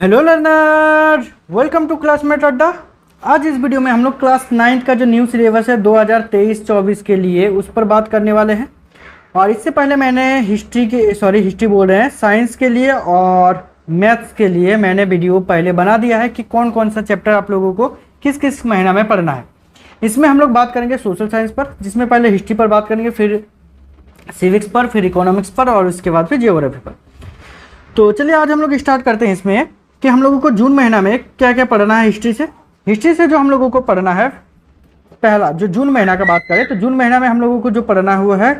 Hello learner, welcome to Classmate Adda. आज इस video में हम लोग क्लास 9 का जो न्यू सिलेबस है 2023-24 के लिए उस पर बात करने वाले हैं। और इससे पहले मैंने हिस्ट्री बोल रहे हैं, साइंस के लिए और मैथ्स के लिए मैंने वीडियो पहले बना दिया है कि कौन कौन सा चैप्टर आप लोगों को किस किस महीना में पढ़ना है। इसमें हम लोग बात करेंगे सोशल साइंस पर, जिसमें पहले हिस्ट्री पर बात करेंगे, फिर सिविक्स पर, फिर इकोनॉमिक्स पर और उसके बाद फिर जियोग्राफी पर। तो चलिए आज हम लोग स्टार्ट करते हैं इसमें कि हम लोगों को जून महीना में क्या क्या पढ़ना है। हिस्ट्री से जो हम लोगों को पढ़ना है, पहला जो जून महीना का बात करें तो जून महीना में हम लोगों को जो पढ़ना हुआ है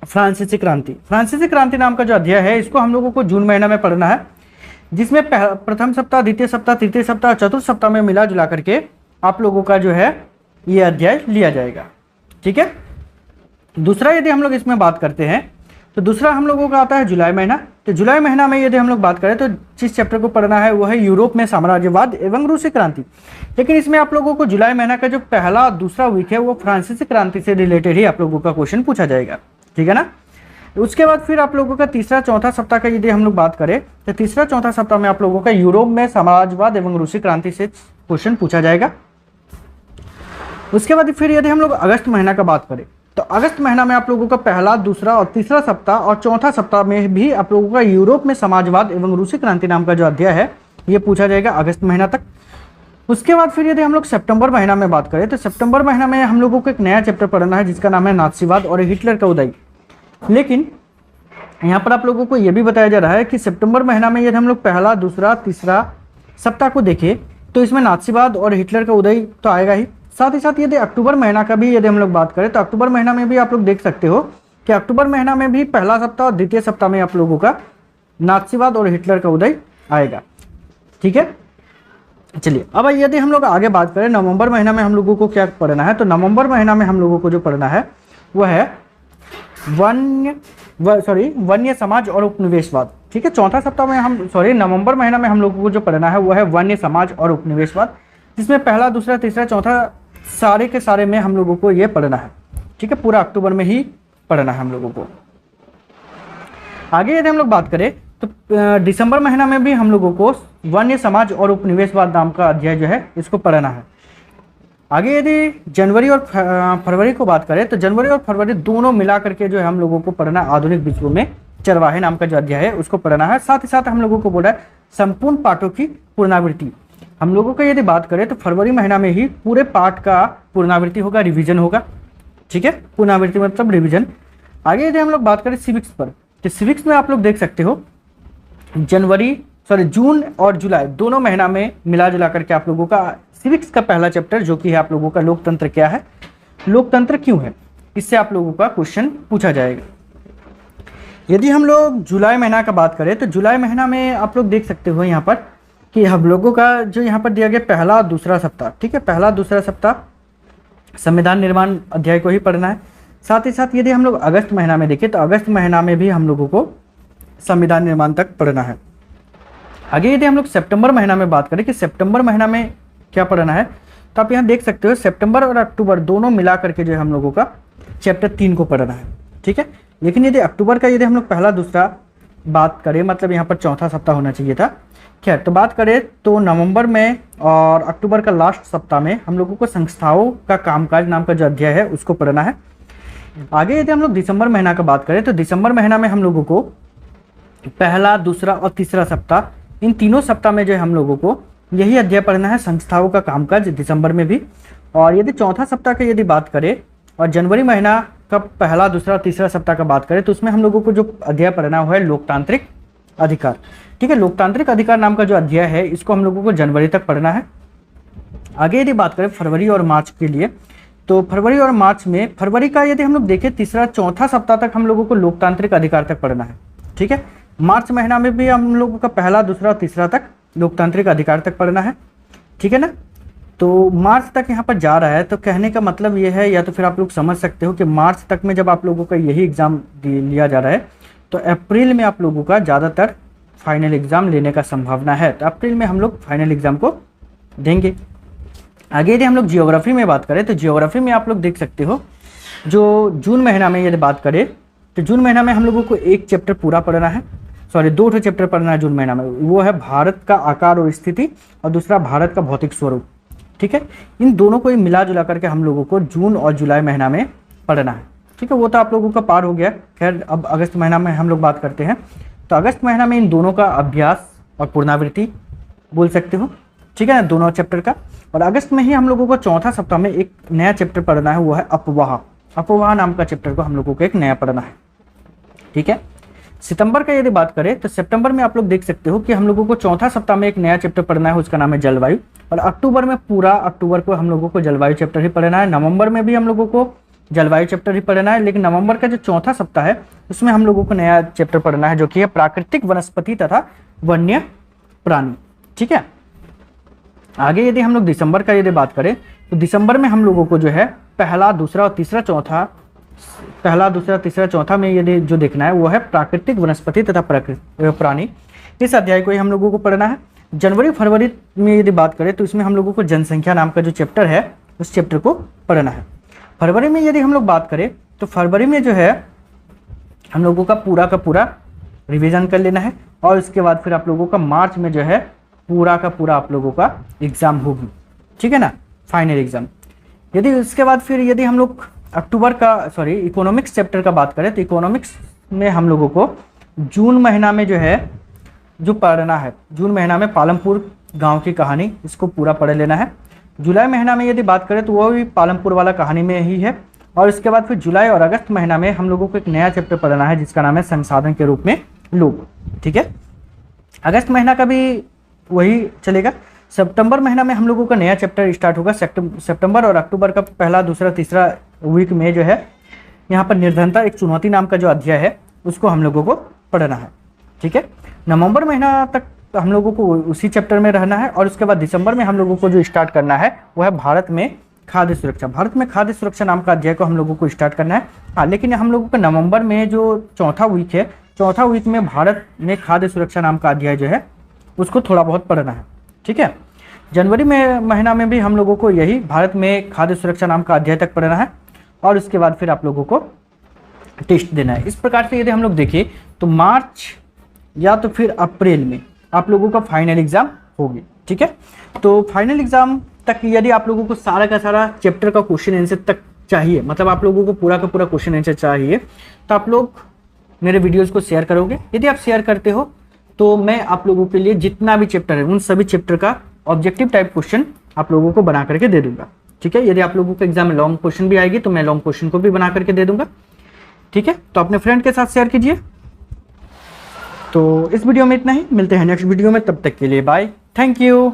फ्रांसीसी क्रांति। फ्रांसीसी क्रांति नाम का जो अध्याय है इसको हम लोगों को जून महीना में पढ़ना है, जिसमें प्रथम सप्ताह, द्वितीय सप्ताह, तृतीय सप्ताह और चतुर्थ सप्ताह में मिला जुला करके आप लोगों का जो है ये अध्याय लिया जाएगा। ठीक है। दूसरा यदि हम लोग इसमें बात करते हैं तो दूसरा हम लोगों का आता है जुलाई महीना। तो जुलाई महीना में यदि हम लोग बात करें तो जिस चैप्टर को पढ़ना है वो है यूरोप में साम्राज्यवाद एवं रूसी क्रांति। लेकिन इसमें आप लोगों को जुलाई महीना का जो पहला दूसरा वीक है वो फ्रांसीसी क्रांति से रिलेटेड ही आप लोगों का क्वेश्चन पूछा जाएगा। ठीक है ना। उसके बाद फिर आप लोगों का तीसरा चौथा सप्ताह का यदि हम लोग बात करें तो तीसरा चौथा सप्ताह में आप लोगों का यूरोप में साम्राज्यवाद एवं रूसी क्रांति से क्वेश्चन पूछा जाएगा। उसके बाद फिर यदि हम लोग अगस्त महीना का बात करें तो अगस्त महीना में आप लोगों का पहला, दूसरा और तीसरा सप्ताह और चौथा सप्ताह में भी आप लोगों का यूरोप में समाजवाद एवं रूसी क्रांति नाम का जो अध्याय है ये पूछा जाएगा अगस्त महीना तक। उसके बाद फिर यदि हम लोग सितंबर महीना में बात करें तो सितंबर महीना में हम लोगों को एक नया चैप्टर पढ़ना है जिसका नाम है नाथसीवाद और हिटलर का उदय। लेकिन यहाँ पर आप लोगों को यह भी बताया जा रहा है कि सितंबर महीना में यदि हम लोग पहला, दूसरा, तीसरा सप्ताह को देखें तो इसमें नाथसीवाद और हिटलर का उदय तो आएगा ही। साथ ही साथ यदि अक्टूबर महीना का भी यदि हम लोग बात करें तो अक्टूबर महीना में भी आप लोग देख सकते हो कि अक्टूबर महीना में भी पहला सप्ताह और द्वितीय सप्ताह में आप लोगों का नाथसीवाद और हिटलर का उदय आएगा। ठीक है। चलिए अब यदि हम लोग आगे बात करें नवंबर महीना में हम लोगों को क्या पढ़ना है, तो नवंबर महीना में हम लोगों को जो पढ़ना है वह है वन्य समाज और उपनिवेशवाद। ठीक है। चौथा सप्ताह में नवंबर महीना में हम लोगों को जो पढ़ना है वह है वन्य समाज और उपनिवेशवाद, जिसमें पहला, दूसरा, तीसरा, चौथा सारे के सारे में हम लोगों को ये पढ़ना है। ठीक है। पूरा अक्टूबर में ही पढ़ना है हम लोगों को। आगे यदि हम लोग बात करें तो दिसंबर महीना में भी हम लोगों को वन्य समाज और उपनिवेशवाद नाम का अध्याय जो है इसको पढ़ना है। आगे यदि जनवरी और फरवरी को बात करें तो जनवरी और फरवरी दोनों मिला करके जो है हम लोगों को पढ़ना आधुनिक विश्व में चरवाहे नाम का जो अध्याय है उसको पढ़ना है। साथ ही साथ हम लोगों को बोला है संपूर्ण पाठों की पुनरावृत्ति। हम लोगों का यदि बात करें तो फरवरी महीना में ही पूरे पाठ का पुनरावृत्ति होगा, रिवीजन होगा। ठीक है। पुनरावृत्ति मतलब रिवीजन। आगे यदि हम लोग बात करें सिविक्स पर तो सिविक्स में आप लोग देख सकते हो जून और जुलाई दोनों महीना में मिला जुला करके आप लोगों का सिविक्स का पहला चैप्टर जो कि है आप लोगों का लोकतंत्र क्या है, लोकतंत्र क्यों है, इससे आप लोगों का क्वेश्चन पूछा जाएगा। यदि हम लोग जुलाई महीना का बात करें तो जुलाई महीना में आप लोग देख सकते हो यहाँ पर कि हम लोगों का जो यहाँ पर दिया गया पहला दूसरा सप्ताह। ठीक है। पहला दूसरा सप्ताह संविधान निर्माण अध्याय को ही पढ़ना है। साथ ही साथ यदि हम लोग अगस्त महीना में देखें तो अगस्त महीना में भी हम लोगों को संविधान निर्माण तक पढ़ना है। आगे यदि हम लोग सितंबर महीना में बात करें कि सितंबर महीना में क्या पढ़ना है तो आप यहाँ देख सकते हो सितंबर और अक्टूबर दोनों मिला करके जो है हम लोगों का चैप्टर 3 को पढ़ना है। ठीक है। लेकिन यदि अक्टूबर का यदि हम लोग पहला, दूसरा बात करें मतलब यहाँ पर चौथा सप्ताह होना चाहिए था। खैर, तो बात करें तो नवंबर में और अक्टूबर का लास्ट सप्ताह में हम लोगों को संस्थाओं का कामकाज नाम का जो अध्याय है उसको पढ़ना है। आगे यदि हम लोग दिसंबर महीना का बात करें तो दिसंबर महीना में हम लोगों को पहला, दूसरा और तीसरा सप्ताह, इन तीनों सप्ताह में जो है हम लोगों को यही अध्याय पढ़ना है, संस्थाओं का कामकाज, दिसंबर में भी। और यदि चौथा सप्ताह की यदि बात करें और जनवरी महीना का पहला, दूसरा, तीसरा सप्ताह का बात करें तो उसमें हम लोगों को जो अध्याय पढ़ना हुआ है लोकतांत्रिक अधिकार। ठीक है। लोकतांत्रिक अधिकार नाम का जो अध्याय है इसको हम लोगों को जनवरी तक पढ़ना है। आगे यदि बात करें फरवरी और मार्च के लिए तो फरवरी और मार्च में, फरवरी का यदि हम लोग देखें तीसरा, चौथा सप्ताह तक हम लोगों को लोकतांत्रिक अधिकार तक पढ़ना है। ठीक है। मार्च महीना में भी हम लोगों का पहला, दूसरा और तीसरा तक लोकतांत्रिक अधिकार तक पढ़ना है। ठीक है ना। तो मार्च तक यहाँ पर जा रहा है तो कहने का मतलब ये है, या तो फिर आप लोग समझ सकते हो कि मार्च तक में जब आप लोगों का यही एग्जाम लिया जा रहा है तो अप्रैल में आप लोगों का ज़्यादातर फाइनल एग्जाम लेने का संभावना है। तो अप्रैल में हम लोग फाइनल एग्जाम को देंगे। आगे यदि हम लोग जियोग्राफी में बात करें तो जियोग्राफी में आप लोग देख सकते हो जो जून महीना में यदि बात करें तो जून महीना में हम लोगों को एक चैप्टर पूरा पढ़ना है। दो ठो चैप्टर पढ़ना है जून महीना में। वो है भारत का आकार और स्थिति और दूसरा भारत का भौतिक स्वरूप। ठीक है, इन दोनों को ही मिला जुला करके हम लोगों को जून और जुलाई महीना में पढ़ना है। ठीक है, वो तो आप लोगों का पार हो गया। खैर अब अगस्त महीना में हम लोग बात करते हैं। तो अगस्त महीना में इन दोनों का अभ्यास और पुनरावृत्ति बोल सकते हो। ठीक है ना, दोनों चैप्टर का। और अगस्त में ही हम लोगों को चौथा सप्ताह में एक नया चैप्टर पढ़ना है, वो है अपवाह। अपवाह नाम का चैप्टर को हम लोगों को एक नया पढ़ना है। ठीक है, सितंबर का यदि बात करें तो सितंबर में आप लोग देख सकते हो कि हम लोगों को चौथा सप्ताह में एक नया चैप्टर पढ़ना है, उसका नाम है जलवायु। और अक्टूबर में पूरा अक्टूबर को हम लोगों को जलवायु चैप्टर ही पढ़ना है। नवंबर में भी हम लोगों को जलवायु चैप्टर ही पढ़ना है, लेकिन नवंबर का जो चौथा सप्ताह है उसमें हम लोगों को नया चैप्टर पढ़ना है, जो कि है प्राकृतिक वनस्पति तथा वन्य प्राणी। ठीक है, आगे यदि हम लोग दिसंबर का यदि बात करें तो दिसंबर में हम लोगों को जो है पहला दूसरा तीसरा चौथा में यदि जो देखना है वो है प्राकृतिक वनस्पति तथा प्राणी। इस अध्याय को ही हम लोगों को पढ़ना है। जनवरी फरवरी में यदि बात करें तो इसमें हम लोगों को जनसंख्या नाम का जो चैप्टर है उस चैप्टर को पढ़ना है। फरवरी में यदि हम लोग बात करें तो फरवरी में जो है हम लोगों का पूरा रिवीजन कर लेना है। और उसके बाद फिर आप लोगों का मार्च में जो है पूरा का पूरा आप लोगों का एग्जाम होगी। ठीक है ना, फाइनल एग्जाम। यदि उसके बाद फिर यदि हम लोग इकोनॉमिक्स चैप्टर का बात करें तो इकोनॉमिक्स में हम लोगों को जून महीना में जो है जो पढ़ना है, जून महीना में पालमपुर गांव की कहानी, इसको पूरा पढ़ लेना है। जुलाई महीना में यदि बात करें तो वो भी पालमपुर वाला कहानी में ही है। और इसके बाद फिर जुलाई और अगस्त महीना में हम लोगों को एक नया चैप्टर पढ़ना है जिसका नाम है संसाधन के रूप में लोग। ठीक है, अगस्त महीना का भी वही चलेगा। सितंबर महीना में हम लोगों का नया चैप्टर स्टार्ट होगा। सितंबर और अक्टूबर का पहला दूसरा तीसरा वीक में जो है यहाँ पर निर्धनता एक चुनौती नाम का जो अध्याय है उसको हम लोगों को पढ़ना है। ठीक है, नवंबर महीना तक हम लोगों को उसी चैप्टर में रहना है। और उसके बाद दिसंबर में हम लोगों को जो स्टार्ट करना है वो है भारत में खाद्य सुरक्षा। भारत में खाद्य सुरक्षा नाम का अध्याय को हम लोगों को स्टार्ट करना है। हाँ, लेकिन हम लोगों को नवंबर में जो चौथा वीक है, चौथा वीक में भारत में खाद्य सुरक्षा नाम का अध्याय जो है उसको थोड़ा बहुत पढ़ना है। ठीक है, जनवरी में महीना में भी हम लोगों को यही भारत में खाद्य सुरक्षा नाम का अध्याय तक पढ़ना है। और उसके बाद फिर आप लोगों को टेस्ट देना है। इस प्रकार से यदि हम लोग देखें तो मार्च या तो फिर अप्रैल में आप लोगों का फाइनल एग्जाम होगी। ठीक है, तो फाइनल एग्जाम तक यदि आप लोगों को सारा का सारा चैप्टर का क्वेश्चन आंसर तक चाहिए, मतलब आप लोगों को पूरा का पूरा क्वेश्चन आंसर चाहिए, तो आप लोग मेरे वीडियोस को शेयर करोगे। यदि आप शेयर करते हो तो मैं आप लोगों के लिए जितना भी चैप्टर है उन सभी चैप्टर का ऑब्जेक्टिव टाइप क्वेश्चन आप लोगों को बना करके दे दूंगा। ठीक है, यदि आप लोगों को एग्जाम में लॉन्ग क्वेश्चन भी आएगी तो मैं लॉन्ग क्वेश्चन को भी बना करके दे दूंगा। ठीक है, तो अपने फ्रेंड के साथ शेयर कीजिए। तो इस वीडियो में इतना ही, मिलते हैं नेक्स्ट वीडियो में, तब तक के लिए बाय, थैंक यू।